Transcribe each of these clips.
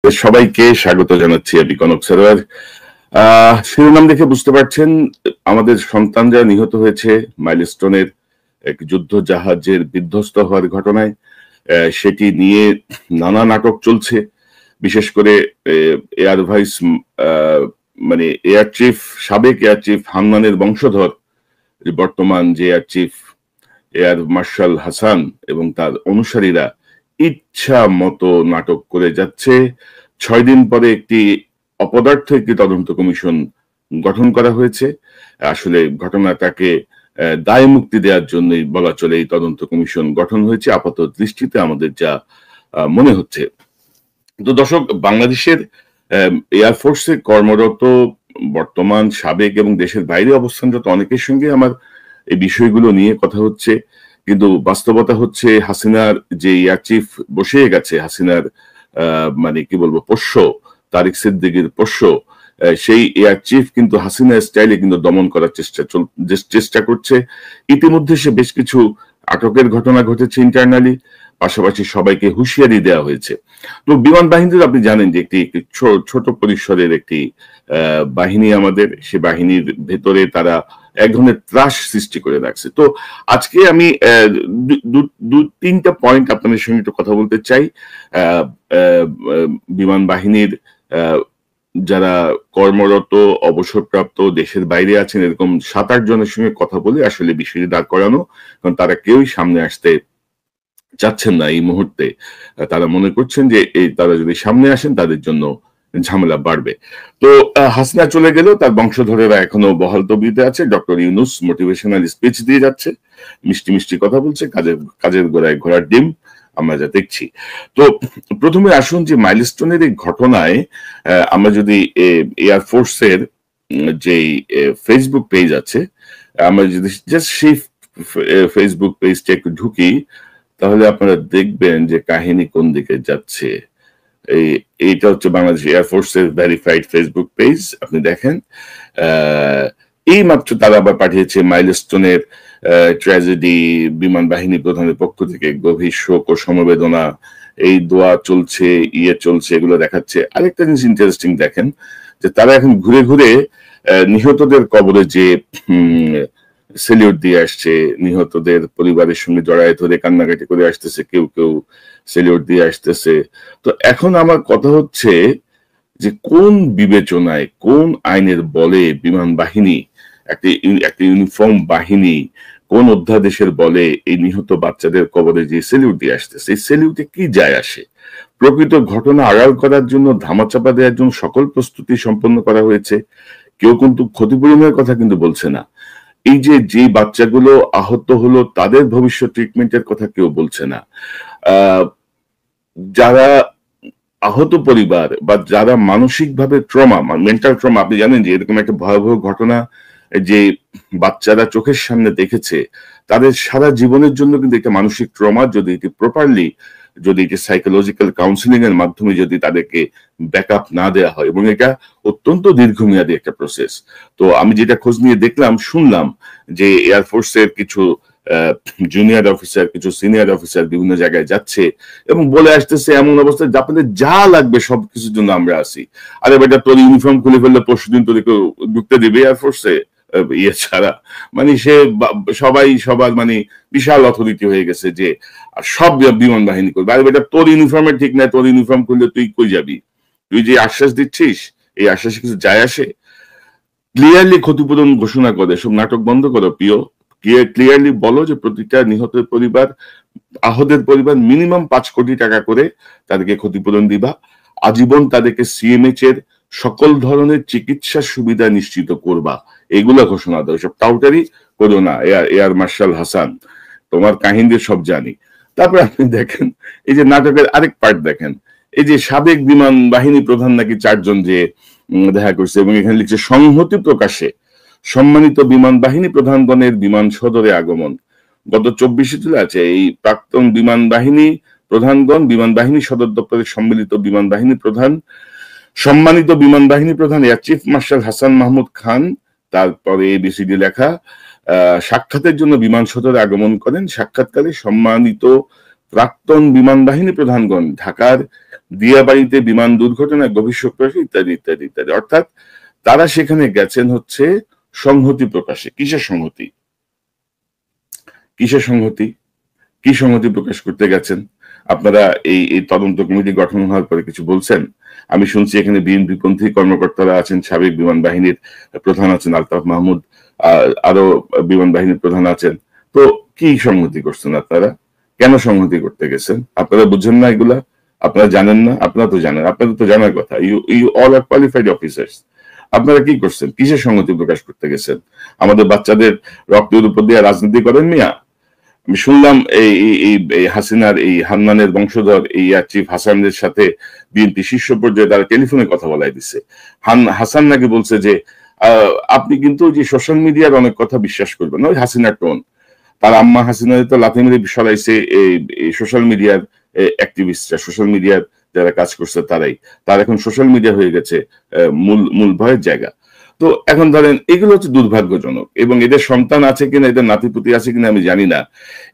সবাইকে স্বাগত জানাচ্ছি আমি কনক সরোয়ার। শিরোনাম দেখে বুঝতে পারছেন আমাদের সন্তানরা নিহত হয়েছে মাইলস্টোনের এক যুদ্ধ জাহাজের বিধ্বস্ত হওয়ার ঘটনায়। সেটি নিয়ে নানা নাটক চলছে। বিশেষ করে এয়ার ভাইস মানে এয়ার চিফ, সাবেক এয়ার চিফ হান্নানের বংশধর, বর্তমান যে air chief air marshal Hasan এবং তার অনুসারীরা ইচ্ছা মতো নাটক করে যাচ্ছে। 6 দিন পরে একটি অপদার্থ একটি তদন্ত কমিশন গঠন করা হয়েছে। আসলে ঘটনাটাকে দায় মুক্তি দেওয়ার জন্যই বলা চলে এই তদন্ত কমিশন গঠন হয়েছে আপাত দৃষ্টিতে আমাদের যা মনে হচ্ছে। তো দর্শক, বাংলাদেশের এয়ারফোর্সে কর্মরত বর্তমান, সাবেক এবং দেশের বাইরে অবস্থানরত অনেকের সঙ্গে আমার এই বিষয়গুলো নিয়ে কথা হচ্ছে। কিন্তু বাস্তবতা হচ্ছে হাসিনার যে এয়ার চিফ বসে গেছে, হাসিনার মানে কি বলবো পোষ্য, তারিক সিদ্দিকীর পোষ্য, সেই এয়ার চিফ কিন্তু হাসিনা স্টাইলে কিন্তু দমন করার চেষ্টা করছে। ইতিমধ্যে সে বেশ কিছু আটকের ঘটনা ঘটেছে ইন্টারনালি, পাশাপাশি সবাইকে হুঁশিয়ারি দেওয়া হয়েছে। তো বিমান বাহিনীর আপনি জানেন যে একটি ছোট পরিসরের একটি বাহিনী আমাদের, সে বাহিনীর ভেতরে তারা এক ধরনের ত্রাস সৃষ্টি করে রাখছে। তো আজকে আমি তিনটা পয়েন্ট আপনাদের সঙ্গে একটু কথা বলতে চাই। বিমান বাহিনীর যারা কর্মরত, অবসরপ্রাপ্ত, দেশের বাইরে আছেন, এরকম 7-8 জনের সঙ্গে কথা বলে আসলে বিষয়টি দাঁড় করানো, কারণ তারা কেউই সামনে আসতে চাচ্ছেন না এই মুহূর্তে। তারা মনে করছেন যে তারা যদি সামনে আসেন তাদের জন্য ঝামেলা বাড়বে। তো হাসিনা চলে গেল, তার বংশধরেরা এখনো বহাল তবিয়তে আছে। ডক্টর ইউনূস মোটিভেশনাল স্পিচ দিয়ে যাচ্ছে, মিষ্টি মিষ্টি কথা বলছে, কাজের গোড়ায় ঘোড়ার ডিম আমরা যা দেখছি। তো প্রথমে আসুন যে মাইলস্টোনের এই ঘটনায় আমরা যদি এয়ারফোর্সের যে ফেসবুক পেজ আছে, আমরা যদি জাস্ট সেই ফেসবুক পেজটা একটু ঢুকি, তাহলে আপনারা দেখবেন যে কাহিনী কোন দিকে যাচ্ছে। এইটা হচ্ছে বাংলাদেশ এয়ারফোর্সের ভেরিফাইড ফেসবুক পেজ। আপনি দেখেন, এই মাত্র তারা আবার পাঠিয়েছে মাইলস্টোনের ট্র্যাজেডি, বিমান বাহিনী প্রধানের পক্ষ থেকে গভীর শোক ও সমবেদনা, এই দোয়া চলছে, চলছে, এগুলো দেখাচ্ছে। আরেকটা জিনিস ইন্টারেস্টিং দেখেন, যে তারা এখন ঘুরে ঘুরে নিহতদের কবরে যে সেলিউট দিয়ে আসছে, নিহতদের পরিবারের সঙ্গে জড়ায় ধরে কান্নাকাটি করে আসতেছে, কেউ কেউ সেলিউট দিয়ে আসতেছে। তো এখন আমার কথা হচ্ছে যে কোন বিবেচনায়, কোন আইনের বলে বিমান বাহিনী, একটি ইউনিফর্ম বাহিনী, কোন অধ্যাদেশের বলে এই নিহত বাচ্চাদের কবরে যে সেলিউট দিয়ে আসতেছে, এই সেলিউটে কি যায় আসে? প্রকৃত ঘটনা আড়াল করার জন্য, ধামাচাপা দেওয়ার জন্য সকল প্রস্তুতি সম্পন্ন করা হয়েছে। কেউ কিন্তু ক্ষতিপূরণের কথা কিন্তু বলছে না। এই যে বাচ্চাগুলো আহত হলো, তাদের ভবিষ্যৎ ট্রিটমেন্টের কথা কেউ বলছে না। যারা আহত পরিবার বা যারা মানসিকভাবে মেন্টাল ট্রমা, আপনি জানেন যে এরকম একটা ভয়াবহ ঘটনা যে বাচ্চারা চোখের সামনে দেখেছে, তাদের সারা জীবনের জন্য কিন্তু একটা মানসিক ট্রমা, যদি এটি প্রপারলি, যদি এটি সাইকোলজিক্যাল কাউন্সিলিং এর মাধ্যমে যদি তাদেরকে ব্যাকআপ না দেওয়া হয়, এবং এটা অত্যন্ত দীর্ঘমেয়াদী একটা প্রসেস। তো আমি যেটা খোঁজ নিয়ে দেখলাম, শুনলাম যে এয়ারফোর্সের কিছু জুনিয়র অফিসার, কিছু সিনিয়র অফিসার বিভিন্ন জায়গায় যাচ্ছে এবং বলে আসতেছে এমন অবস্থায় আপনাদের যা লাগবে সবকিছুর জন্য আমরা আছি। আরে বেটা, তোর ইউনিফর্ম খুলে ফেললে পরশুদিন তোর কেউ ঢুকতে দিবে এয়ারফোর্সে? ছাড়া মানে সে সবাই সবার মানে বিশাল অথরিটি হয়ে গেছে যে সব বিমান বাহিনী করবে। আরে বেটা, তোর ইউনিফর্মের ঠিক নাই, তোর ইউনিফর্ম করলে তুই কই যাবি? তুই যে আশ্বাস দিচ্ছিস, এই আশ্বাসে কিছু যায় আসে? ক্লিয়ারলি ক্ষতিপূরণ ঘোষণা করে, সব নাটক বন্ধ করো প্রিয়। ক্লিয়ারলি বলো যে প্রতিটা নিহতের পরিবার, আহতের পরিবার মিনিমাম 5 কোটি টাকা করে তাদেরকে ক্ষতিপূরণ দিবা। আজীবন তাদেরকে সিএমএইচ এর সকল ধরনের চিকিৎসা সুবিধা নিশ্চিত করবা। এগুলা ঘোষণা দাও, সব টাউটারি করো না। এয়ার মার্শাল হাসান, তোমার কাহিনী সব জানি। তারপরে আপনি দেখেন এই যে নাটকের আরেক পার্ট দেখেন, এই যে সাবেক বিমান বাহিনী প্রধান নাকি 4 জন যে দেখা করছে, এবং এখানে লিখছে সংহতি প্রকাশে সম্মানিত বিমান বাহিনী প্রধানগণের বিমান সদরে আগমন। গত 24 জুলাই আছে এই প্রাক্তন বিমান বাহিনী প্রধানগণ বিমান বাহিনী সদর দপ্তরের সম্মিলিত বিমান বাহিনী প্রধান, সম্মানিত বিমান বাহিনী প্রধান air chief marshal Hasan Mahmud Khan, তারপরে এবিসিডি লেখা, সাক্ষাতের জন্য বিমান সদরে আগমন করেন। সাক্ষাৎকালে সম্মানিত প্রাক্তন বিমান বাহিনী প্রধানগণ ঢাকার দিয়াবাড়িতে বিমান দুর্ঘটনায় গভীর শোক প্রকাশ, ইত্যাদি ইত্যাদি ইত্যাদি। অর্থাৎ তারা সেখানে গেছেন হচ্ছে সংহতি প্রকাশে। কিসের সংহতি? কিসের সংহতি? কি সংহতি প্রকাশ করতে গেছেন? আপনারা এই এই তদন্ত কমিটি গঠন হওয়ার পরে কিছু বলছেন? আমি শুনছি এখানে বিএনপি পন্থী কর্মকর্তারা আছেন, সাবেক বিমান বাহিনীর প্রধান আছেন আলতাফ মাহমুদ, আরো বিমান বাহিনীর প্রধান আছেন। তো কি সংহতি করছেন আপনারা? কেন সংহতি করতে গেছেন? আপনারা বুঝেন না এগুলা? আপনারা জানেন না? আপনারা তো জানেন, আপনাদের তো জানার কথা। You you all are qualified officers. আপনারা কি করছেন? কিসের সংহতি প্রকাশ করতে গেছেন? আমাদের বাচ্চাদের রক্তের উপর দিয়ে রাজনীতি করেন মিয়া? আমি শুনলাম এই হাসিনার এই হান্নানের বংশধর এই চিফ হাসানের সাথে বিএনপি শীর্ষ পর্যায়ে তারা টেলিফোনে কথা বলাই দিচ্ছে। হাসান নাকি বলছে যে আপনি কিন্তু যে সোশ্যাল মিডিয়ার অনেক কথা বিশ্বাস করবেন, ওই হাসিনার টোন। তার আম্মা হাসিনা তো লাথি মেরে সরাইছে এই সোশ্যাল মিডিয়ার অ্যাক্টিভিস্টরা, সোশ্যাল মিডিয়ার যারা কাজ করছে তারাই। তার এখন সোশ্যাল মিডিয়া হয়ে গেছে মূল মূল ভয়ের জায়গা। তো এখন ধরেন এগুলো হচ্ছে দুর্ভাগ্যজনক, এবং এদের সন্তান আছে কিনা, এদের নাতিপুতি আছে কিনা আমি জানি না।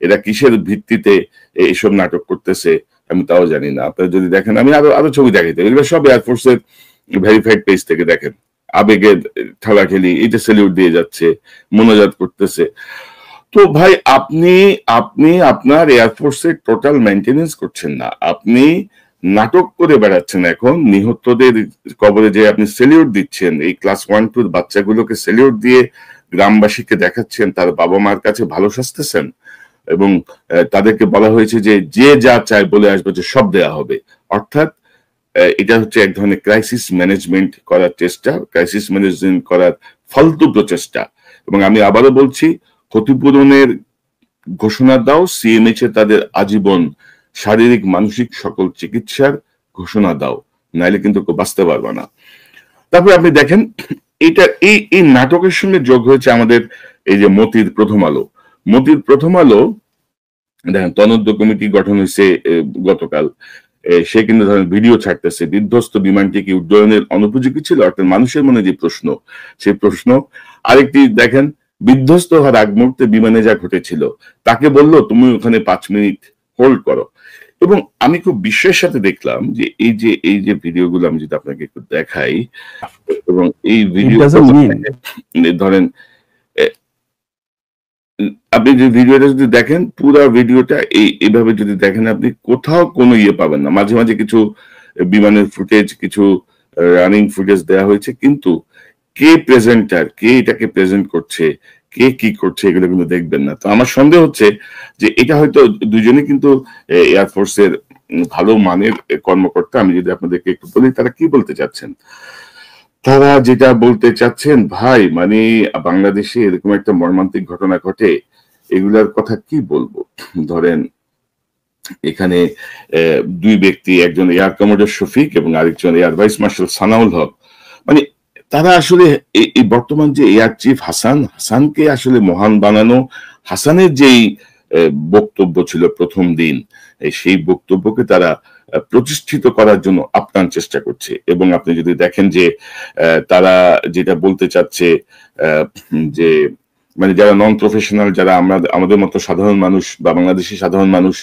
এরা কিসের ভিত্তিতে এইসব নাটক করতেছে আমি তাও জানি না। আপনারা যদি দেখেন, আমি আরো আরো ছবি দেখাইতে, এগুলো সব এয়ারফোর্সের ভেরিফাইড পেজ থেকে দেখেন। আবেগের ঠেলাঠেলি, এটা স্যালিউট দিয়ে যাচ্ছে, মোনাজাত করতেছে। তো ভাই আপনি আপনি আপনার এয়ারফোর্সের টোটাল মেনটেনেন্স করছেন না, আপনি নাটক করে বেড়াচ্ছেন। এখন নিহতদের কবরে যে আপনি সেলিউট দিচ্ছেন, এই ক্লাস 1-2 বাচ্চাগুলোকে সেলিউট দিয়ে গ্রামবাসীকে দেখাচ্ছেন তার বাবা মার কাছে ভালো সাজতেছেন, এবং তাদেরকে বলা হয়েছে যে যে যা চায় বলে আসবে যে সব দেয়া হবে। অর্থাৎ এটা হচ্ছে এক ধরনের ক্রাইসিস ম্যানেজমেন্ট করার চেষ্টা, ক্রাইসিস ম্যানেজমেন্ট করার ফালতু প্রচেষ্টা। এবং আমি আবারও বলছি, ক্ষতিপূরণের ঘোষণা দাও, সিএমএইচ এ তাদের আজীবন শারীরিক মানসিক সকল চিকিৎসার ঘোষণা দাও, নাইলে কিন্তু কেউ বাঁচতে পারবে না। তারপরে আপনি দেখেন এটা এই এই নাটকের সঙ্গে যোগ হয়েছে আমাদের এই যে মতির প্রথম আলো। মতির প্রথম আলো দেখেন, তদন্ত কমিটি গঠন হয়েছে গতকাল। সে কিন্তু ধরেন ভিডিও ছাড়তেছে, বিধ্বস্ত বিমানটি কি উড্ডয়নের অনুপযোগী ছিল, অর্থাৎ মানুষের মনে যে প্রশ্ন, সেই প্রশ্ন। আরেকটি দেখেন, বিধ্বস্ত হওয়ার আগ মুহূর্তে বিমানে যা ঘটেছিল, তাকে বললো তুমি ওখানে 5 মিনিট হোল্ড করো। এবং আমি খুব বিস্ময়ের সাথে দেখলাম যে এই যে ভিডিওগুলো আমি যদি আপনাকে একটু দেখাই, এবং এই ভিডিও ধরেন আপনি যে ভিডিওটা যদি দেখেন, পুরো ভিডিওটা এইভাবে যদি দেখেন, আপনি কোথাও কোনো ইয়ে পাবেন না। মাঝে মাঝে কিছু বিমানের ফুটেজ, কিছু রানিং ফুটেজ দেওয়া হয়েছে, কিন্তু কে প্রেজেন্টার, কে এটাকে প্রেজেন্ট করছে, কে কি করছে, এগুলো কিন্তু দেখবেন না। তো আমার সন্দেহ হচ্ছে যে এটা হয়তো দুজনে কিন্তু এয়ারফোর্সের ভালো মানের কর্মকর্তা। আমি যদি আপনাদেরকে একটু বলি তারা কি বলতে চাচ্ছেন। তারা যেটা বলতে চাচ্ছেন, ভাই মানে বাংলাদেশে এরকম একটা মর্মান্তিক ঘটনা ঘটে, এগুলার কথা কি বলবো। ধরেন এখানে দুই ব্যক্তি, একজন এয়ার কমোডর শফিক এবং আরেকজন এয়ার ভাইস মার্শাল সানাউল হক, মানে তারা আসলে এই বর্তমান যে এয়ার চিফ হাসানকে আসলে মহান বানানো, হাসানের যেই বক্তব্য ছিল প্রথম দিন, সেই বক্তব্যকে তারা প্রতিষ্ঠিত করার জন্য আপ্রাণ চেষ্টা করছে। এবং আপনি যদি দেখেন যে তারা যেটা বলতে চাচ্ছে যে মানে যারা নন প্রফেশনাল, যারা আমাদের মতো সাধারণ মানুষ বা বাংলাদেশি সাধারণ মানুষ,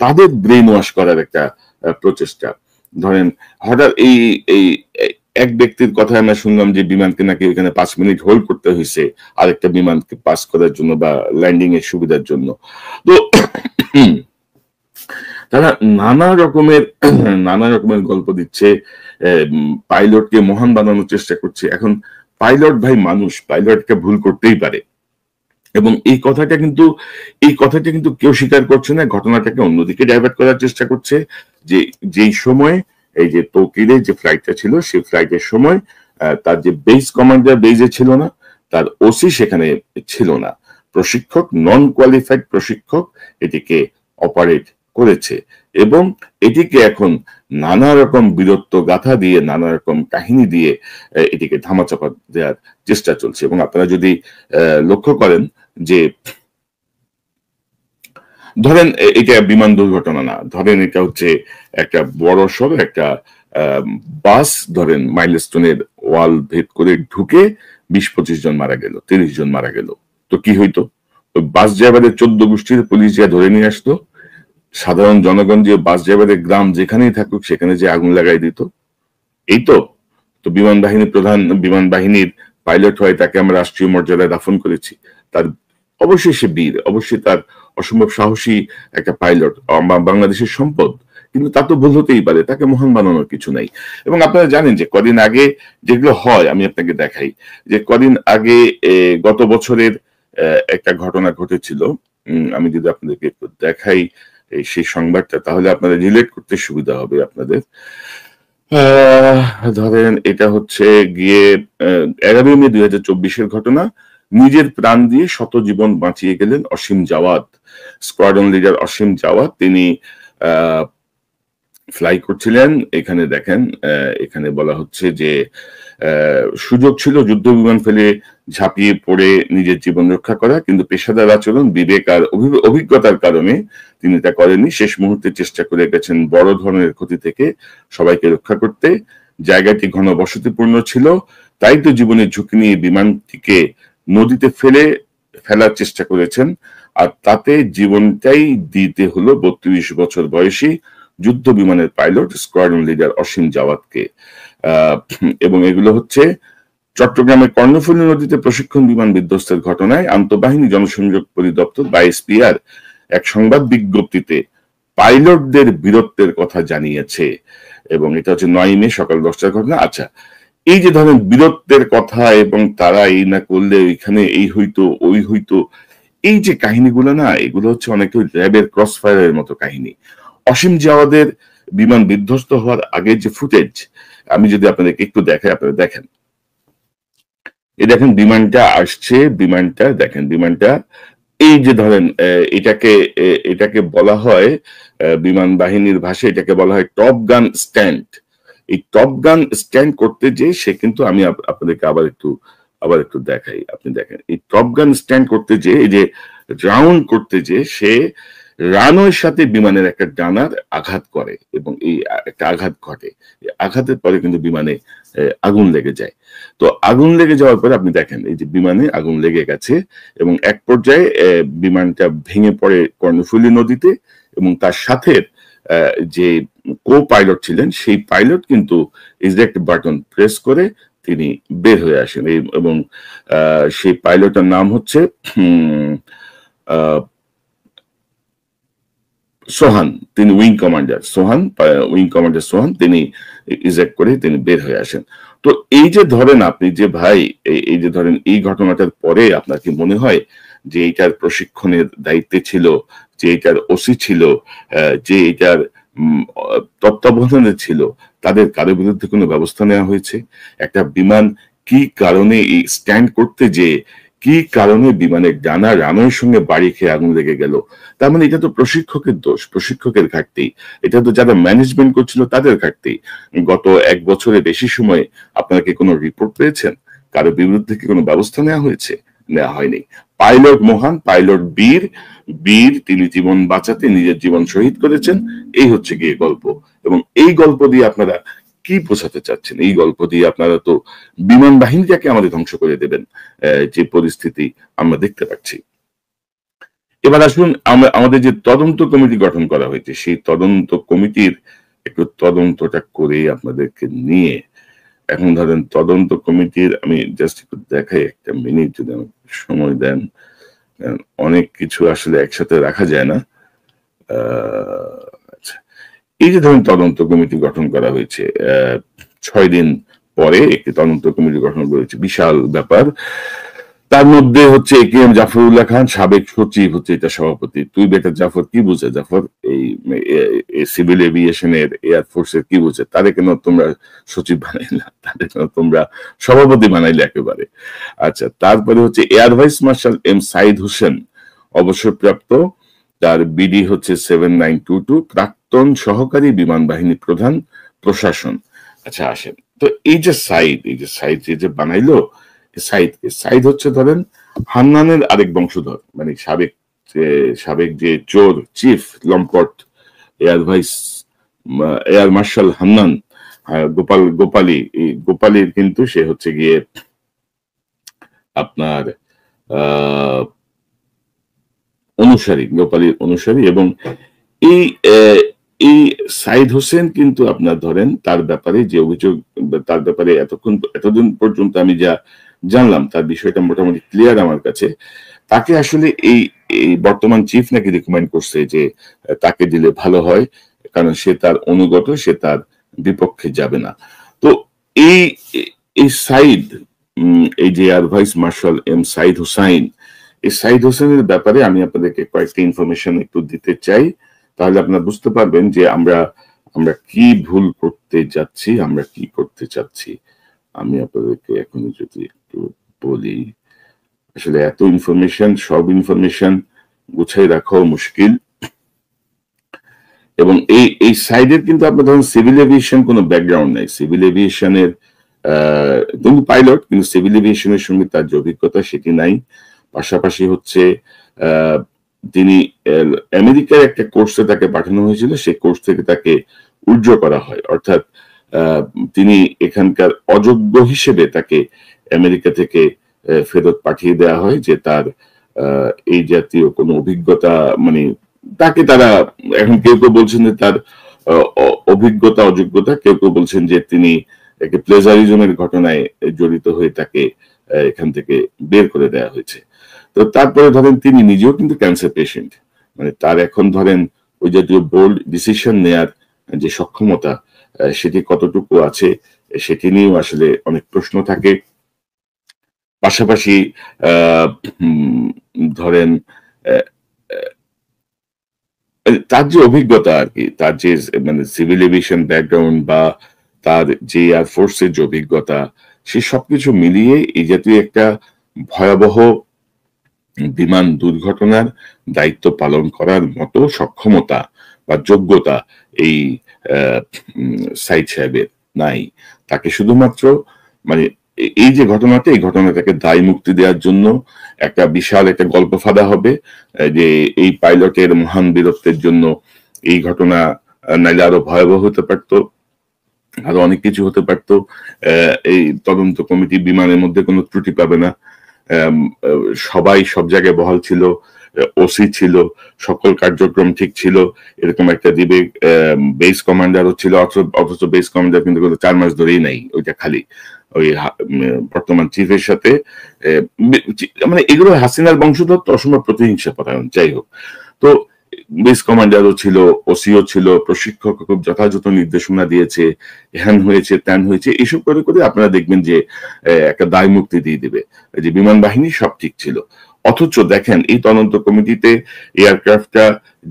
তাদের ব্রেন ওয়াশ করার একটা প্রচেষ্টা। ধরেন হঠাৎ এই এক ব্যক্তির কথা আমরা শুনলাম যে বিমানকে নাকি ওইখানে 5 মিনিট হোল্ড করতে হয়েছে আরেকটা বিমানকে পাস করার জন্য বা ল্যান্ডিং এর সুবিধার জন্য। তো তারা নানা রকমের গল্প দিচ্ছে, পাইলটকে মহান বানানোর চেষ্টা করছে। এখন পাইলট ভাই মানুষ, পাইলটকে ভুল করতেই পারে, এবং এই কথাটা কিন্তু কেউ স্বীকার করছে না। ঘটনাটাকে অন্যদিকে ডাইভার্ট করার চেষ্টা করছে, যে যেই সময় এই যে তৌকিরের যে ফ্লাইটটা ছিল, সেই ফ্লাইটের সময় তার যে বেস কমান্ডার বেজে ছিল না, তার ওসি সেখানে ছিল না, প্রশিক্ষক, নন কোয়ালিফাইড প্রশিক্ষক এটিকে অপারেট করেছে। এবং এটিকে এখন নানা রকম বীরত্ব গাথা দিয়ে, নানা রকম কাহিনী দিয়ে এটিকে ধামাচাপা দেওয়ার চেষ্টা চলছে। এবং আপনারা যদি লক্ষ্য করেন যে ধরেন এটা বিমান দুর্ঘটনা না, ধরেন এটা হচ্ছে একটা বড় সড় একটা বাস, ধরেন মাইলস্টোনের ওয়াল ভেদ করে ঢুকে 20-25 জন মারা গেল, 30 জন মারা গেল। তো কি হইতো? ওই বাস ড্রাইভারের 14 গোষ্ঠীর পুলিশ যা ধরে নিয়ে আসতো, সাধারণ জনগণ যে বাস ড্রাইভারের গ্রাম যেখানেই থাকুক সেখানে যে আগুন লাগাই দিত, এই তো। তো বিমান বাহিনী প্রধান, বিমান বাহিনীর পাইলট হয়ে তাকে আমরা রাষ্ট্রীয় মর্যাদায় দাফন করেছি। তার অবশ্যই সে বীর, অবশ্যই তার অসম্ভব সাহসী একটা পাইলট, বাংলাদেশের সম্পদ। কিন্তু তা তো ভুল হতেই পারে, তাকে মহান বানানোর কিছু নাই। এবং আপনারা জানেন যে কদিন আগে যেগুলো হয়, আমি আপনাকে দেখাই যে কদিন আগে গত বছরের একটা ঘটনা ঘটেছিল। আমি যদি আপনাদেরকে একটু দেখাই সেই সংবাদটা, তাহলে আপনারা রিলেট করতে সুবিধা হবে আপনাদের। ধরেন এটা হচ্ছে গিয়ে 11 মে 2024-এর ঘটনা। নিজের প্রাণ দিয়ে শত জীবন বাঁচিয়ে গেলেন অসীম জাওয়াদ। স্কোয়াড্রন লিডার অসীম জাওয়াদ, তিনি ফ্লাই করছিলেন। এখানে দেখেন, এখানে বলা হচ্ছে যে সুযোগ ছিল যুদ্ধ বিমান ফেলে ঝাঁপিয়ে পড়ে নিজের জীবন রক্ষা করা, কিন্তু পেশাদার আচরণ, বিবেক আর অভিজ্ঞতার কারণে তিনি তা করেননি। শেষ মুহূর্তে চেষ্টা করে গেছেন বড় ধরনের ক্ষতি থেকে সবাইকে রক্ষা করতে। জায়গাটি ঘন বসতিপূর্ণ ছিল, তাই তো জীবনের ঝুঁকি নিয়ে বিমানটিকে নদীতে ফেলার চেষ্টা করেছেন। আর তাতে জীবনটাই দিতে হলো 32 বছর বয়সী যুদ্ধ বিমানের পাইলট স্কোয়াড্রন লিডার অসীম জাওয়াদকে। এবং এগুলো হচ্ছে চট্টগ্রামের কর্ণফুলী নদীতে প্রশিক্ষণ বিমান বিধ্বস্তের ঘটনায় আন্তঃবাহিনী জনসংযোগ পরিদপ্তর বা এসপিআর এক সংবাদ বিজ্ঞপ্তিতে পাইলটদের বীরত্বের কথা জানিয়েছে। এবং এটা হচ্ছে 9 মে সকাল 10টার ঘটনা। আচ্ছা, এই যে ধরেন বীরত্বের কথা, এবং তারা এই না করলে ওইখানে এই হইতো ওই হইতো, এই যে কাহিনীগুলো না, এগুলো হচ্ছে অনেকে র্যাবের ক্রস ফায়ারের মতো কাহিনী। অসীম জাওয়াদের বিমান বিধ্বস্ত হওয়ার আগের যে ফুটেজ, আমি যদি আপনাদেরকে একটু দেখাই, আপনারা দেখেন। এই দেখেন বিমানটা আসছে, বিমানটা দেখেন, বিমানটা এই যে ধরেন এটাকে বলা হয় বিমান বাহিনীর ভাষায় এটাকে বলা হয় টপ গান স্ট্যান্ড। এই টপ গান স্ট্যান্ড করতে যে সে কিন্তু, আমি আপনাদেরকে আবার একটু দেখাই, আপনি দেখেন এই টপ গান স্ট্যান্ড করতে যে, এই যে রাউন্ড করতে যে সে রানওয়ের সাথে বিমানের একটা ডানার আঘাত করে, এবং এই একটা আঘাত ঘটে। আঘাতের পরে কিন্তু বিমানে আগুন লেগে যায়। তো আগুন লেগে যাওয়ার পরে আপনি দেখেন এই যে বিমানে আগুন লেগে গেছে, এবং এক পর্যায়ে বিমানটা ভেঙে পড়ে কর্ণফুলী নদীতে, এবং তার সাথে যে কো পাইলট ছিলেন সেই পাইলট কিন্তু ইজেক্ট বাটন প্রেস করে তিনি বের হয়ে আসেন। এবং সেই পাইলটের নাম হচ্ছে সোহান, তিনি উইং কমান্ডার সোহান, তিনি ইজেক্ট করে তিনি বের হয়ে আসেন। তো এই যে ধরেন আপনি যে ভাই, এই যে ধরেন এই ঘটনাটার পরে আপনার কি মনে হয় যে এইটার প্রশিক্ষণের দায়িত্বে ছিল, যে এইটার ওসি ছিল, যে এইটার তত্ত্বাবধানে ছিল, তাদের কারো বিরুদ্ধে কোনো ব্যবস্থা নেওয়া হয়েছে? একটা বিমান কি কারণে এই স্ট্যান্ড করতে যে কি কারণে বিমানের ডানা রানওয়ের সঙ্গে বাড়ি খেয়ে আগুন লেগে গেল? তার মানে এটা তো প্রশিক্ষকের দোষ, প্রশিক্ষকের ঘাটতি। এটা তো যারা ম্যানেজমেন্ট করছিল তাদের ঘাটতি। গত 1 বছরে বেশি সময় আপনারা কি কোনো রিপোর্ট পেয়েছেন? কারো বিরুদ্ধে কি কোনো ব্যবস্থা নেওয়া হয়েছে? নেওয়া হয়নি। পাইলট মহান, পাইলট বীর, তিনি জীবন বাঁচাতে নিজের জীবন শহীদ করেছেন। এই হচ্ছে গিয়ে গল্প। এবং এই গল্প দিয়ে আপনারা কি বোঝাতে চাচ্ছেন? এই গল্প দিয়ে আপনারা তো বিমান বাহিনীটাকে আমাদের ধ্বংস করে দেবেন, যে পরিস্থিতি আমরা দেখতে পাচ্ছি। এবার আসুন, আমাদের যে তদন্ত কমিটি গঠন করা হয়েছে, সেই তদন্ত কমিটির একটু তদন্তটা করে আপনাদেরকে নিয়ে, এখন ধরেন তদন্ত কমিটির, আমি জাস্ট একটু দেখাই, একটা মিনিট যদি আমাকে সময় দেন, অনেক কিছু আসলে একসাথে রাখা যায় না। আচ্ছা, এই যে ধরেন তদন্ত কমিটি গঠন করা হয়েছে, 6 দিন পরে একটি তদন্ত কমিটি গঠন করেছে, বিশাল ব্যাপার। তার মধ্যে হচ্ছে একেএম জাফরুল্লাহ খান, সাবেক সচিব, হচ্ছে এটা সভাপতি। তুই বেটা জাফর কি বুঝে? জাফর এই সিভিল এভিয়েশনের, এয়ারফোর্সের কি বুঝে? তাদের কেন তোমরা সচিব বানাইলা? তাদের কেন তোমরা সভাপতি বানাইলে একেবারে? আচ্ছা, তারপরে হচ্ছে air vice marshal M Saeed Hossain, অবসরপ্রাপ্ত, তার বিডি হচ্ছে 7922, প্রাক্তন সহকারী বিমান বাহিনী প্রধান, প্রশাসন। আচ্ছা আসেন তো, এই যে সাইদ যে বানাইলো, সাইদ হচ্ছে ধরেন হান্নানের আরেক বংশধর, মানে সাবেক যে চোর চিফ লম্পট এয়ার মার্শাল হান্নান, গোপালীর কিন্তু সে হচ্ছে গিয়ে আপনার গোপালীর অনুসারী। এবং এই এই সাইদ হোসেন কিন্তু আপনার ধরেন তার ব্যাপারে যে অভিযোগ, তার ব্যাপারে এতদিন পর্যন্ত আমি যা জানলাম, তার বিষয়টা মোটামুটি ক্লিয়ার আমার কাছে। তাকে আসলে এই এই বর্তমান চিফ নাকি রিকমেন্ড করছে যে তাকে দিলে ভালো হয়, কারণ সে তার অনুগত, সে তার বিপক্ষে যাবে না। তো এই এই সাইদ, এই যে air vice marshal M Saeed Hussain, এই সাইদ হোসেনের ব্যাপারে আমি আপনাদেরকে কয়েকটা ইনফরমেশন একটু দিতে চাই, তাহলে আপনারা বুঝতে পারবেন যে আমরা আমরা কি ভুল করতে যাচ্ছি, আমরা কি করতে চাচ্ছি। আমি আপনাদেরকে এখনই যদি একটু বলি, আসলে এত ইনফরমেশন, সব ইনফরমেশন গুছাই রাখাও মুশকিল। এবং এই সাইডের কিন্তু আপনার ধরুন সিভিল এভিয়েশন কোনো ব্যাকগ্রাউন্ড নাই, সিভিল এভিয়েশনের কিন্তু পাইলট, কিন্তু সিভিল এভিয়েশনের সঙ্গে তার যে অভিজ্ঞতা সেটি নাই। পাশাপাশি হচ্ছে তিনি আমেরিকার একটা কোর্সে তাকে পাঠানো হয়েছিল, সেই কোর্স থেকে তাকে উজ্জ করা হয়, অর্থাৎ তিনি এখানকার অযোগ্য হিসেবে তাকে আমেরিকা থেকে ফেরত পাঠিয়ে দেওয়া হয়, যে তার এই জাতীয় কোনো অভিজ্ঞতা, মানে তাকে তারা এখন কেউ কেউ বলছেন যে তার অভিজ্ঞতা অযোগ্যতা, কেউ কেউ বলছেন যে তিনি একটা প্লেজারিজমের ঘটনায় জড়িত হয়ে তাকে এখান থেকে বের করে দেওয়া হয়েছে। তো তারপরে ধরেন তিনি নিজেও কিন্তু ক্যান্সার পেশেন্ট, মানে তার এখন ধরেন ওই জাতীয় বোল্ড ডিসিশন নেয়ার যে সক্ষমতা, সেটি কতটুকু আছে সেটি নিয়েও আসলে অনেক প্রশ্ন থাকে। পাশাপাশি ধরেন তার যে অভিজ্ঞতা আর কি, তার যে মানে সিভিল এভিয়েশন ব্যাকগ্রাউন্ড বা তার যে এয়ারফোর্সের যে অভিজ্ঞতা, সে সবকিছু মিলিয়ে এই জাতীয় একটা ভয়াবহ বিমান দুর্ঘটনার দায়িত্ব পালন করার মতো সক্ষমতা বা যোগ্যতা এই সাইদ সাহেবের নাই। তাকে শুধুমাত্র মানে এই যে ঘটনাটা, এই ঘটনাটাকে দায় মুক্তি দেওয়ার জন্য একটা বিশাল একটা গল্প ফাঁদা হবে, যে এই পাইলটের মহান বীরত্বের জন্য এই ঘটনা নাইলে আরো ভয়াবহ হতে পারতো, আরো অনেক কিছু হতে পারতো। এই তদন্ত কমিটি বিমানের মধ্যে কোনো ত্রুটি পাবে না, সবাই সব জায়গায় বহাল ছিল, ওসি ছিল, সকল কার্যক্রম ঠিক ছিল, এরকম একটা দিবে। বেস কমান্ডারও ছিল, অথচ বেস কমান্ডার কিন্তু 4 মাস ধরেই নাই, ওইটা খালি ওই বর্তমান চিফের সাথে, মানে এগুলো হাসিনার বংশধর তো অসম্ভব প্রতিহিংসা পরায়ণ। যাই হোক, তো বেস কমান্ডারও ছিল, ওসিও ছিল, প্রশিক্ষক খুব যথাযথ নির্দেশনা দিয়েছে, হ্যান হয়েছে ত্যান হয়েছে, এইসব করে করে আপনারা দেখবেন যে একটা দায় মুক্তি দিয়ে দিবে, যে বিমান বাহিনী সব ঠিক ছিল। অথচ দেখেন এই তদন্ত কমিটিতে এয়ারক্রাফটটা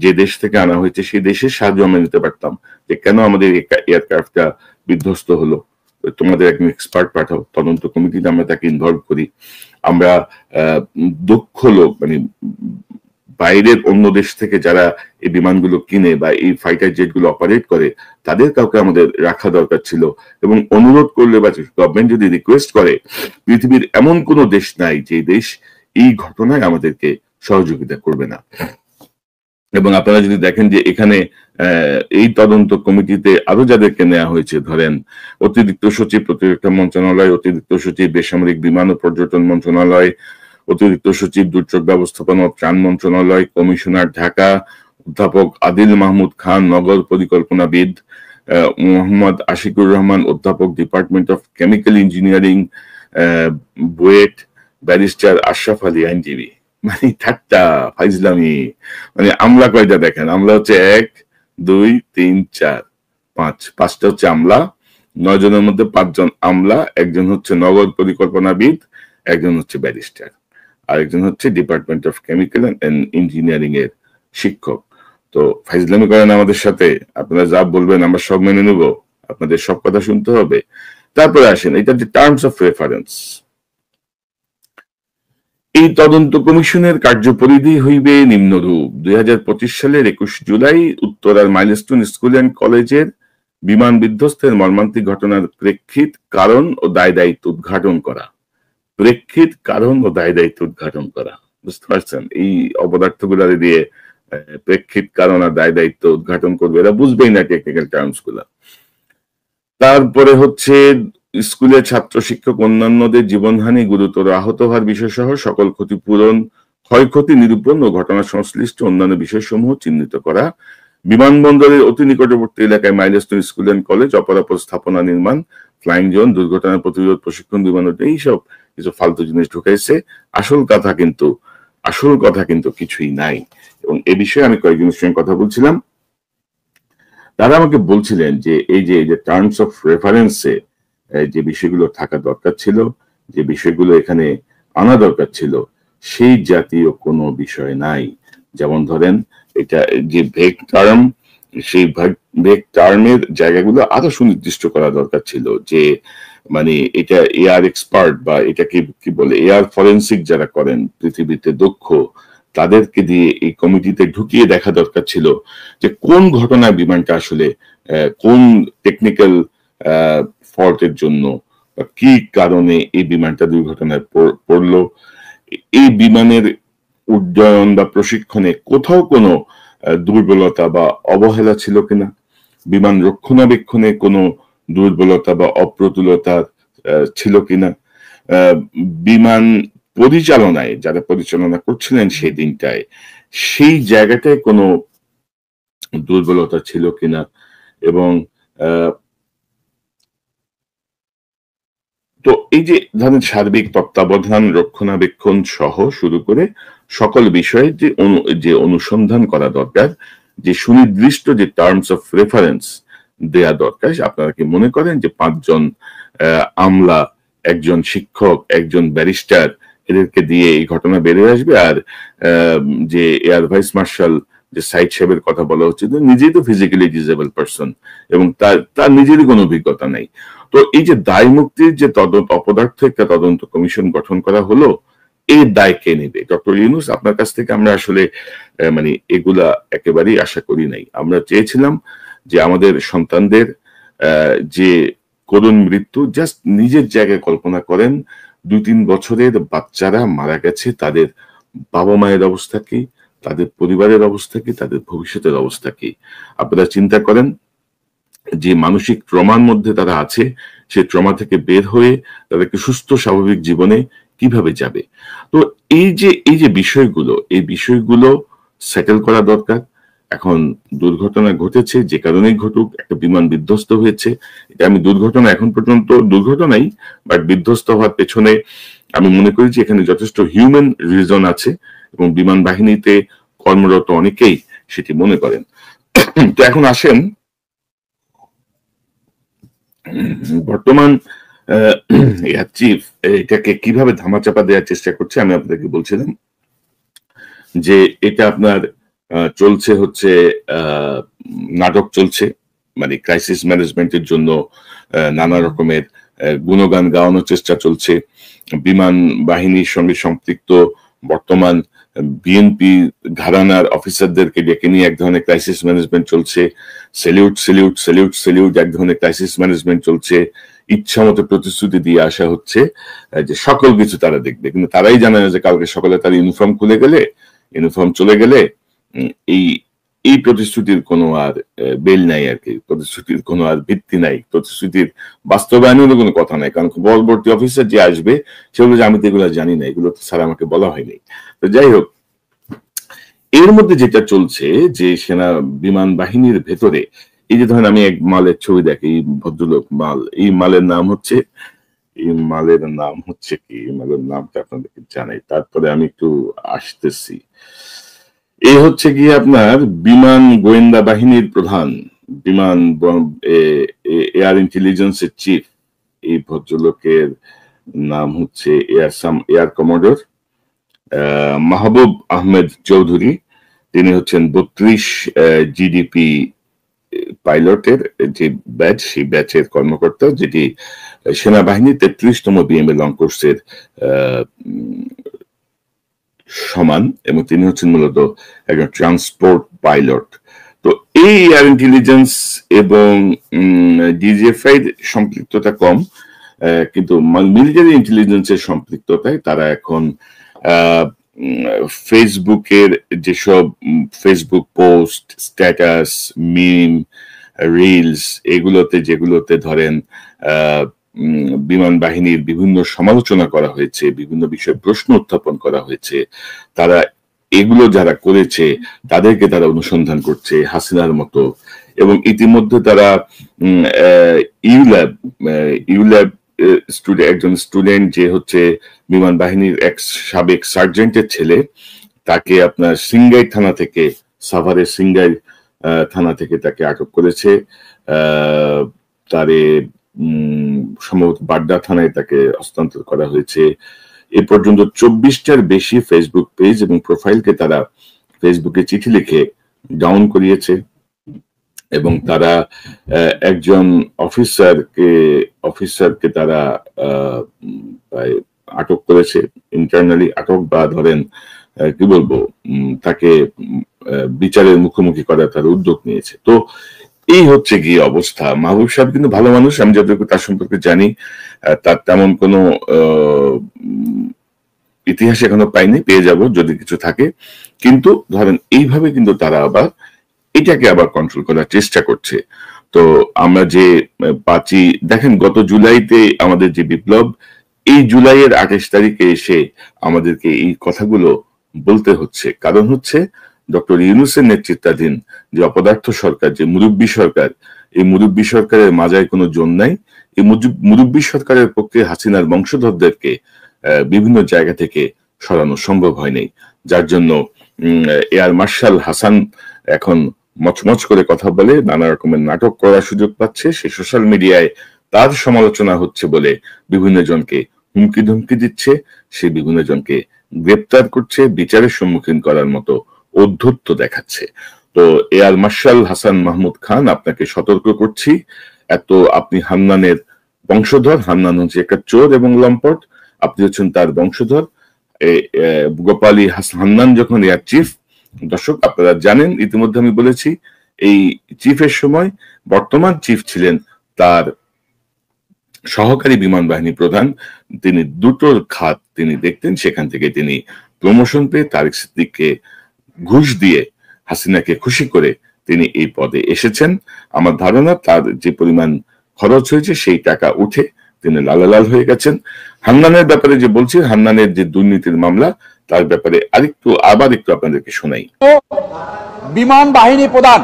যে দেশ থেকে আনা হয়েছে সেই দেশের সাহায্য আমরা নিতে পারতাম, যে কেন আমাদের এয়ারক্রাফটটা বিধ্বস্ত হলো, তোমাদের একজন এক্সপার্ট পাঠাও তদন্ত কমিটিতে, আমরা তাকে ইনভলভ করি। আমরা দক্ষ লোক, মানে বাইরের অন্য দেশ থেকে যারা এই বিমানগুলো কিনে বা এই ফাইটার জেট গুলো অপারেট করে, তাদের কাউকে আমাদের রাখা দরকার ছিল। এবং অনুরোধ করলে বা গভর্নমেন্ট যদি রিকোয়েস্ট করে, পৃথিবীর এমন কোন দেশ নাই যে দেশ এই ঘটনায় আমাদেরকে সহযোগিতা করবে না। এবং আপনারা যদি দেখেন যে এখানে এই তদন্ত কমিটিতে আরো যাদেরকে নেওয়া হয়েছে, ধরেন অতিরিক্ত সচিব প্রতিরক্ষা মন্ত্রণালয়, অতিরিক্ত সচিব বেসামরিক বিমান ও পর্যটন মন্ত্রণালয়, অতিরিক্ত সচিব দুর্যোগ ব্যবস্থাপনা ও ত্রাণ মন্ত্রণালয়, কমিশনার ঢাকা অধ্যাপক আদিল মাহমুদ খান নগর পরিকল্পনাবিদ, মোহাম্মদ আশিকুর রহমান অধ্যাপক department of chemical engineering BUET, barrister Ashraf Ali আইনজীবী। মানে ঠাট্টা ফাইজলামি, মানে আমলা কয়টা দেখেন, আমলা হচ্ছে 1 2 3 4 5, 5টা হচ্ছে আমলা, 9 জনের মধ্যে 5 জন আমলা, একজন হচ্ছে নগর পরিকল্পনাবিদ, একজন হচ্ছে ব্যারিস্টার, আরেকজন হচ্ছে department of chemical and engineering এর শিক্ষক। তো ফাইজলামি করেন আমাদের সাথে, আপনারা যা বলবেন আমরা সব মেনে নেব, আপনাদের সব কথা শুনতে হবে। তারপরে আসেন এটা যে টার্মস অফ রেফারেন্স। এই তদন্ত কমিশনের কার্যপরিধি হইবে নিম্নরূপ: 2025 সালের 21 জুলাই উত্তরার মাইলস্টোন স্কুল অ্যান্ড কলেজের বিমান বিধ্বস্তের মর্মান্তিক ঘটনার প্রেক্ষিত কারণ ও দায় দায়িত্ব উদ্ঘাটন করা। প্রেক্ষিত কারণ ও দায় দায়িত্ব উদ্ঘাটন করা, বুঝতে পারছেন? এই অপদার্থগুলা দিয়ে প্রেক্ষিত কারণ আর দায় দায়িত্ব উদ্ঘাটন করবে, এরা বুঝবেই না টেকনিক্যাল টার্মস গুলা। তারপরে হচ্ছে স্কুলের ছাত্র শিক্ষক অন্যান্যদের জীবনহানি, গুরুতর আহত হওয়ার বিষয় সহ সকল ক্ষতিপূরণ, ক্ষয়ক্ষতি নিরূপণ ও ঘটনা সংশ্লিষ্ট অন্যান্য বিষয়সমূহ চিহ্নিত করা। বিমানবন্দরের অতি নিকটবর্তী এলাকায় মাইলস্টোন স্কুল অ্যান্ড কলেজ, অপরাপর স্থাপনা নির্মাণ, ফ্লাইং জোন, দুর্ঘটনা প্রতিরোধ প্রশিক্ষণ, বিমান এইসব কিছু ফালতু জিনিস ঢুকাইছে। আসল কথা কিন্তু কিছুই নাই। এবং এ বিষয়ে আমি কয়েকজনের সঙ্গে কথা বলছিলাম, তারা আমাকে বলছিলেন যে এই যে টার্মস অফ রেফারেন্সে যে বিষয়গুলো থাকা দরকার ছিল, যে বিষয়গুলো এখানে আনা দরকার ছিল, সেই জাতীয় কোনো বিষয় নাই। যেমন ধরেন এটা যে ভেগ টার্ম, সেই ভেগ টার্মের জায়গাগুলো আরো সুনির্দিষ্ট করা দরকার ছিল। যে মানে এটা এয়ার এক্সপার্ট বা এটাকে কি বলে এয়ার ফরেন্সিক যারা করেন পৃথিবীতে দক্ষ, তাদেরকে দিয়ে এই কমিটিতে ঢুকিয়ে দেখা দরকার ছিল যে কোন ঘটনায় বিমানটা আসলে কোন টেকনিক্যাল ফল্টের জন্য বা কি কারণে এই বিমানটা দুর্ঘটনায় পড়লো, এই বিমানের উড্ডয়ন বা প্রশিক্ষণে কোথাও কোনো দুর্বলতা বা অবহেলা ছিল কিনা, বিমান রক্ষণাবেক্ষণে কোনো দুর্বলতা বা অপ্রতুলতা ছিল কিনা, বিমান পরিচালনায় যারা পরিচালনা করছিলেন সেই দিনটায় সেই জায়গাটায় কোনো দুর্বলতা ছিল কিনা, এবং তো এই যে ধরেন সার্বিক তত্ত্বাবধান রক্ষণাবেক্ষণ সহ শুরু করে সকল বিষয়ে যে অনুসন্ধান করা দরকার, যে সুনির্দিষ্ট যে টার্মস অফ রেফারেন্স দেয়া দরকার। আপনারা কি মনে করেন যে 5 জন আমলা, একজন শিক্ষক, একজন ব্যারিস্টার, এদেরকে দিয়ে এই ঘটনা বেরিয়ে আসবে? আর যে এয়ার ভাইস মার্শাল যে সাইদ সাহেবের কথা বলা হচ্ছে, নিজেই তো ফিজিক্যালি ডিসেবল পারসন এবং তার নিজেরই কোনো অভিজ্ঞতা নাই। তো এই যে দায় মুক্তির যে অপদার্থ একটা তদন্ত কমিশন গঠন করা হলো, এই দায় কে নেবে? ডক্টর ইউনূস, আপনার কাছ থেকে আমরা আসলে মানে এগুলা একেবারেই আশা করি নাই। আমরা চেয়েছিলাম যে আমাদের সন্তানদের যে করুণ মৃত্যু, জাস্ট নিজের জায়গায় কল্পনা করেন 2-3 বছরের বাচ্চারা মারা গেছে, তাদের বাবা মায়ের অবস্থা কি, তাদের পরিবারের অবস্থা কি, তাদের ভবিষ্যতের অবস্থা কি। আপনারা চিন্তা করেন যে মানসিক ট্রমার মধ্যে তারা আছে, সেই ট্রমা থেকে বের হয়ে তাদেরকে সুস্থ স্বাভাবিক জীবনে কিভাবে যাবে। তো এই যে এই বিষয়গুলো সেটেল করা দরকার। এখন দুর্ঘটনা ঘটেছে, যে কারণেই ঘটুক, একটা বিমান বিধ্বস্ত হয়েছে, এটা আমি দুর্ঘটনা এখন পর্যন্ত দুর্ঘটনাই, বাট বিধ্বস্ত হওয়ার পেছনে আমি মনে করি যে এখানে যথেষ্ট হিউম্যান রিজন আছে এবং বিমান বাহিনীতে কর্মরত অনেকেই সেটি মনে করেন। তো এখন আসেন বর্তমান এয়ার চিফ এটাকে কিভাবে ধামাচাপা দেওয়ার চেষ্টা করছে। আমি আপনাদেরকে বলছিলাম যে এটা আপনার চলছে হচ্ছে নাটক চলছে, মানে ক্রাইসিস ম্যানেজমেন্টের জন্য নানা রকমের গুণগান গাওয়ানোর চেষ্টা চলছে। বিমান বাহিনীর সঙ্গে সম্পৃক্ত বর্তমান বিএনপি ঘরানার অফিসারদেরকে ডেকে নিয়ে এক ধরনের ক্রাইসিস ম্যানেজমেন্ট চলছে। সেলিউট সেলিউট সেলিউট সেলিউট এক ধরনের ক্রাইসিস ম্যানেজমেন্ট চলছে। ইচ্ছা মতো প্রতিশ্রুতি দিয়ে আসা হচ্ছে যে সকল কিছু তারা দেখবে, কিন্তু তারাই জানে না যে কালকে সকালে তার ইউনিফর্ম খুলে গেলে, ইউনিফর্ম চলে গেলে এই এই প্রতিশ্রুতির কোনো আর বেল নাই আর কি, প্রতিশ্রুতির কোনো আর ভিত্তি নাই, প্রতিশ্রুতির বাস্তবায়নের কোনো কথা নাই। কারণ পরবর্তী অফিসার যে আসবে সে বলবে যে আমি তো এগুলো জানি না, এগুলো তো স্যার আমাকে বলা হয়নি। তো যাই হোক, এর মধ্যে যেটা চলছে যে সেনা বিমান বাহিনীর ভেতরে এই যে ধরেন আমি এক মালের ছবি দেখি, এই ভদ্রলোক মাল, এই মালের নাম হচ্ছে কি, মালের নামটা আপনাদেরকে জানাই, তারপরে আমি একটু আসতেছি। এই হচ্ছে কি আপনার বিমান গোয়েন্দা বাহিনীর প্রধান, বিমান এয়ার ইন্টেলিজেন্সের চিফ, এই ভদ্রলোকের নাম হচ্ছে এয়ার কমোডর মাহবুব আহমেদ চৌধুরী। তিনি হচ্ছেন 32 জিডিপি পাইলটের যে ব্যাচ, সেই ব্যাচের কর্মকর্তা, যেটি সেনাবাহিনী 33তম বিএমএ লং কোর্সের সমান, এবং তিনি হচ্ছেন মূলত একজন ট্রান্সপোর্ট পাইলট। তো এই এয়ার ইন্টেলিজেন্স এবং ডিজিএফআই সম্পৃক্ততা কম, কিন্তু মিলিটারি ইন্টেলিজেন্সের সম্পৃক্ততায় তারা এখন ফেসবুকের যেসব ফেসবুক পোস্ট, স্ট্যাটাস, মিম, রিলস, যেগুলোতে ধরেন বিমান বাহিনীর বিভিন্ন সমালোচনা করা হয়েছে, বিভিন্ন বিষয়ে প্রশ্ন উত্থাপন করা হয়েছে, তারা এগুলো যারা করেছে তাদেরকে তারা অনুসন্ধান করছে হাসিনার মতো, এবং ইতিমধ্যে তারা ইউল্যাব ইউল্যাব একজন স্টুডেন্ট যে হচ্ছে বিমান বাহিনীর এক সাবেক সার্জেন্টের ছেলে, তাকে আপনার সিংগাই থানা থেকে, সাভারের সিংগাই থানা থেকে তাকে আটক করেছে। তারে সম্ভবত বাড্ডা থানায় তাকে হস্তান্তর করা হয়েছে। এ পর্যন্ত 24টার বেশি ফেসবুক পেজ এবং প্রোফাইলকে তারা ফেসবুকে চিঠি লিখে ডাউন করিয়েছে, এবং তারা একজন অফিসারকে তারা আটক করেছে, ইন্টারনালি আটক বা ধরেন কি বলবো, তাকে বিচারের মুখোমুখি করার তার উদ্যোগ নিয়েছে। তো এই হচ্ছে গিয়ে অবস্থা। মাহবুব সাহেব কিন্তু ভালো মানুষ, আমি যতটুকু তার সম্পর্কে জানি, তার তেমন কোনো ইতিহাস এখনো পাইনি, পেয়ে যাব যদি কিছু থাকে। কিন্তু ধরেন এইভাবে কিন্তু তারা আবার এটাকে আবার কন্ট্রোল করার চেষ্টা করছে। তো আমরা যে 5ই দেখেন গত জুলাইতে আমাদের যে বিপ্লব, এই জুলাইয়ের 28 তারিখে এসে আমাদেরকে এই কথাগুলো বলতে হচ্ছে, কারণ হচ্ছে ডক্টর ইউনূসের নেতৃত্বাধীন যে অপদার্থ সরকার, যে মুরব্বী সরকার, এই মুরব্বী সরকারের মাজায় কোনো জোর নাই। এই মুরব্বী সরকারের পক্ষে হাসিনার বংশধরদেরকে বিভিন্ন জায়গা থেকে সরানো সম্ভব হয়নি, যার জন্য এয়ার মার্শাল হাসান এখন মচমচ করে কথা বলে, নানা রকমের নাটক করার সুযোগ পাচ্ছে। সে সোশ্যাল মিডিয়ায় তার সমালোচনা হচ্ছে বলে বিভিন্ন জনকে হুমকি ধমকি দিচ্ছে, সে বিভিন্ন জনকে গ্রেপ্তার করছে, বিচারের সম্মুখীন করার মতো ঔদ্ধত্য দেখাচ্ছে। তো এয়ার মার্শাল হাসান মাহমুদ খান, আপনাকে সতর্ক করছি, আপনি হান্নানের বংশধর। হান্নান হচ্ছে একটা চোর এবং লম্পট, আপনি হচ্ছেন তার বংশধর। গোপালী হান্নান যখন এয়ার চিফ, দর্শক আপনারা জানেন, ইতিমধ্যে আমি বলেছি, এই চিফের সময় বর্তমান চিফ ছিলেন তার সহকারী বিমান বাহিনী প্রধান। তিনি দুটোর খাত তিনি দেখতেন, সেখান থেকে তিনি প্রমোশন পেয়ে তারেক সিদ্দিককে ঘুষ দিয়ে হাসিনাকে খুশি করে তিনি এই পদে এসেছেন। আমার ধারণা তার যে পরিমাণ খরচ হয়েছে সেই টাকা উঠে তিনি লালালাল হয়ে গেছেন। হান্নানের ব্যাপারে যে বলছি, হান্নানের যে দুর্নীতির মামলা, তার ব্যাপারে আবার একটু আপনাদেরকে শোনাই। বিমান বাহিনী প্রধান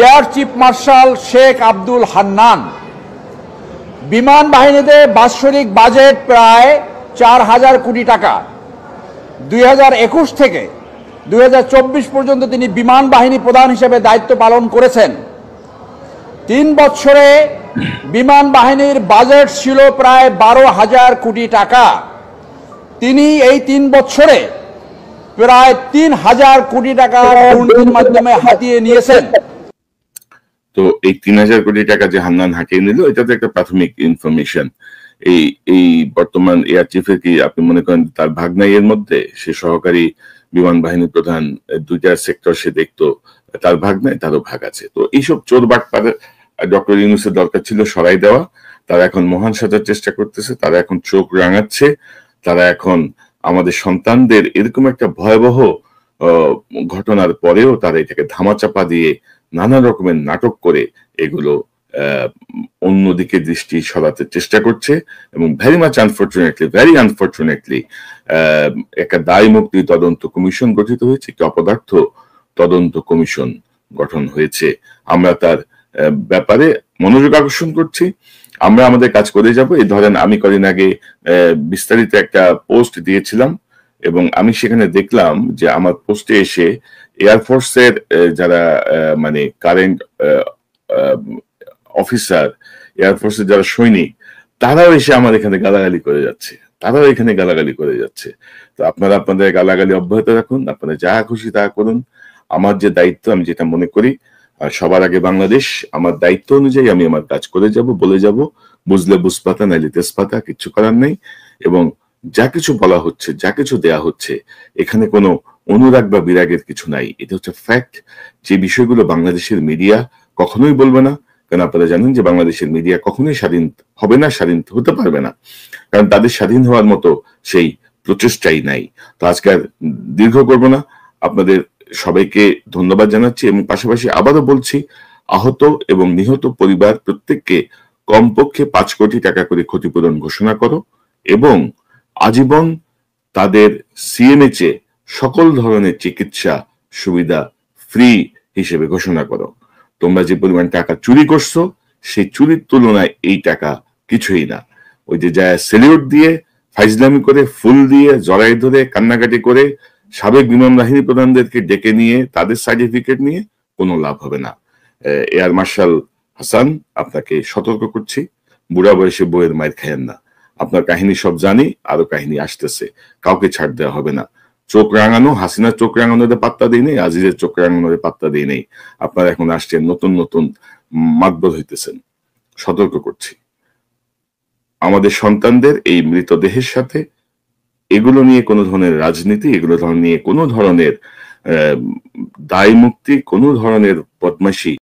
air chief martial Sheikh Abdul Hannan, বিমান বাহিনীতে বাৎসরিক বাজেট প্রায় 4000 কোটি টাকা। 2021 থেকে 2024 পর্যন্ত তিনি বিমান বাহিনী প্রধান হিসেবে দায়িত্ব পালন করেছেন। 3 বছরে বিমান বাহিনীর বাজেট ছিল প্রায় 12,000 কোটি টাকা। তিনি এই 3 বছরে প্রায় 3000 কোটি টাকা দুর্নীতির মাধ্যমে হাতিয়ে নিয়েছেন। তো এই 3000 কোটি টাকা যে হান্নান হাতিয়ে নিল, এটা তো একটা প্রাথমিক ইনফরমেশন। এই বর্তমান এয়ার চিফের কি আপনি মনে করেন তার ভাগ নাই এর মধ্যে? সে সহকারী বিমান বাহিনী প্রধান, 2টা সেক্টর সে দেখতো, তার ভাগ নাই? তারও ভাগ আছে। তো এইসব চোর বাটপার ডক্টর ইউনূসের দরকার ছিল সরাই দেওয়া। তারা এখন মহান সাজার চেষ্টা করতেছে, তারা এখন চোখ রাঙাচ্ছে, তারা এখন আমাদের সন্তানদের এরকম একটা ভয়াবহ ঘটনার পরেও তারা এটাকে ধামাচাপা দিয়ে নানা রকমের নাটক করে এগুলো অন্যদিকে দৃষ্টি সরাতে চেষ্টা করছে। এবং ভেরি আনফরচুনেটলি একটা দায় মুক্তি তদন্ত কমিশন গঠিত হয়েছে, একটি অপদার্থ তদন্ত কমিশন গঠন হয়েছে। আমরা তার ব্যাপারে মনোযোগ আকর্ষণ করছি, আমরা আমাদের কাজ করে যাব। এই ধরেন আমি কদিন আগে বিস্তারিত একটা পোস্ট দিয়েছিলাম, এবং আমি সেখানে দেখলাম যে আমার পোস্টে এসে এয়ারফোর্সের যারা মানে কারেন্ট অফিসার, এয়ারফোর্সের যারা সৈনিক, তারাও এসে আমার এখানে গালাগালি করে যাচ্ছে। তো আপনারা আপনাদের গালাগালি অব্যাহত রাখুন, আপনারা যা খুশি তা করুন। আমার যে দায়িত্ব, আমি যেটা মনে করি সবার আগে বাংলাদেশ, আমার দায়িত্ব অনুযায়ী আমি আমার কাজ করে যাব, বলে যাব। বুঝলে বুঝপাতা, নাইলে তেজপাতা, কিচ্ছু করার নেই। এবং যা কিছু বলা হচ্ছে, যা কিছু দেয়া হচ্ছে, এখানে কোনো অনুরাগ বা বিরাগের কিছু নাই। এটা হচ্ছে ফ্যাক্ট। যে বিষয়গুলো বাংলাদেশের মিডিয়া কখনোই বলবে না, কারণ আপনারা জানেন যে বাংলাদেশের মিডিয়া কখনোই স্বাধীন হবে না, স্বাধীন হতে পারবে না, কারণ তাদের স্বাধীন হওয়ার মতো সেই প্রচেষ্টাই নাই। তো আজকে আর দীর্ঘ করবো না, আপনাদের সবাইকে ধন্যবাদ জানাচ্ছি, এবং পাশাপাশি আবারও বলছি, আহত এবং নিহত পরিবার প্রত্যেককে কমপক্ষে 5 কোটি টাকা করে ক্ষতিপূরণ ঘোষণা করো, এবং আজীবন তাদের সিএমএইচে সকল ধরনের চিকিৎসা সুবিধা ফ্রি হিসেবে ঘোষণা করো। তোমরা যে পরিমাণ টাকা চুরি করছো সেই চুরির তুলনায় এই টাকা কিছুই না। ওই যে যায় সেলিউট দিয়ে ফাইজলামি করে ফুল দিয়ে জড়াই ধরে কান্নাকাটি করে সাবেক বিমান বাহিনী প্রধানদেরকে ডেকে নিয়ে তাদের সার্টিফিকেট নিয়ে কোনো লাভ হবে না। এয়ার মার্শাল হাসান, আপনাকে সতর্ক করছি, বুড়া বয়সে বইয়ের মায়ের খায়েন না। আপনার কাহিনী সব জানি, আরো কাহিনী আসতেছে, কাউকে ছাড় দেওয়া হবে না। চোখ রাঙানো, হাসিনার চোখ রাঙানোরে পাত্তা দিই নেই, আজিজের চোখ রাঙানোরে পাত্তা দিই নেই। আপনারা এখন আসছেন নতুন নতুন মাতবর হইতেছেন, সতর্ক করছি। আমাদের সন্তানদের এই মৃতদেহের সাথে এগুলো নিয়ে কোনো ধরনের রাজনীতি, এগুলো নিয়ে কোনো ধরনের দায় মুক্তি, কোনো ধরনের বদমাশি